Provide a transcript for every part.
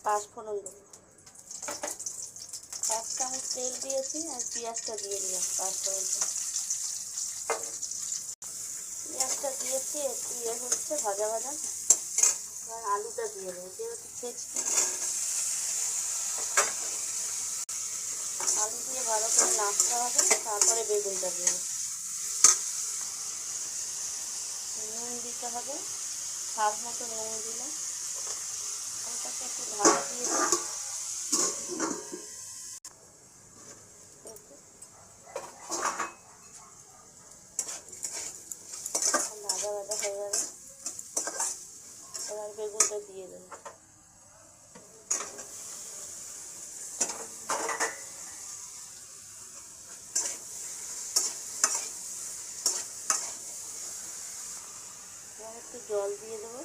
পাঁচফোড়ন দেবো। 1 চামচ তেল দিয়েছি আর পেঁয়াজটা দিয়ে দিলাম। পাঁচফোড়নটা পেঁয়াজটা দিয়েছি, একটু হচ্ছে ভাজা ভাজা। এবার আলুটা দিয়ে দেবো, যেহেতু ছেঁচকি। আলু দিয়ে ভালো করে নাড়তে হবে, তারপরে বেগুনটা দেবো। নুন দিতে হবে, স্বাদ মতো নুন দিলাম। ওটাকে একটু ঢাকা দিয়ে দিই। ভাজা ভাজা হয়ে যাবে, এবার বেগুনটা দিয়ে দেবো। একটু জল দিয়ে দেবো।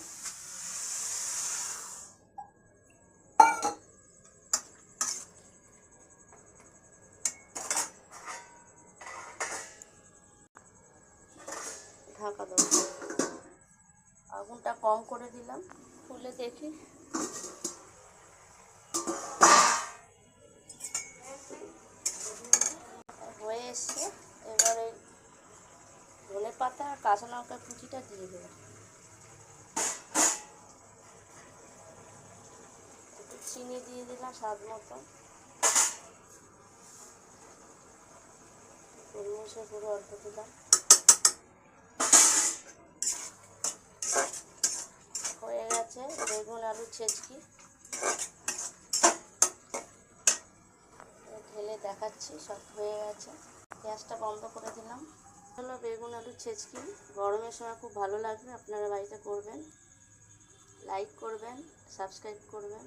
ঢাকা দেবো। আগুনটা কম করে দিলাম, খুলে দেখি। হয়ে এসছে। এবারে ধনে পাতা আর কাঁচা লঙ্কা কুচিটা দিয়ে দেবো। একটু চিনি দিয়ে দিলাম স্বাদ মতো। গোলমরিচের গুঁড়ো অল্প দিলাম। হয়ে গেছে বেগুন আলু ছেঁচকি। ঢেলে দেখাচ্ছি, সব হয়ে গেছে। গ্যাসটা বন্ধ করে দিলাম। হলো বেগুন আলু ছেঁচকি। গরমের সময় খুব ভালো লাগবে, আপনারা বাড়িতে করবেন। লাইক করবেন, সাবস্ক্রাইব করবেন।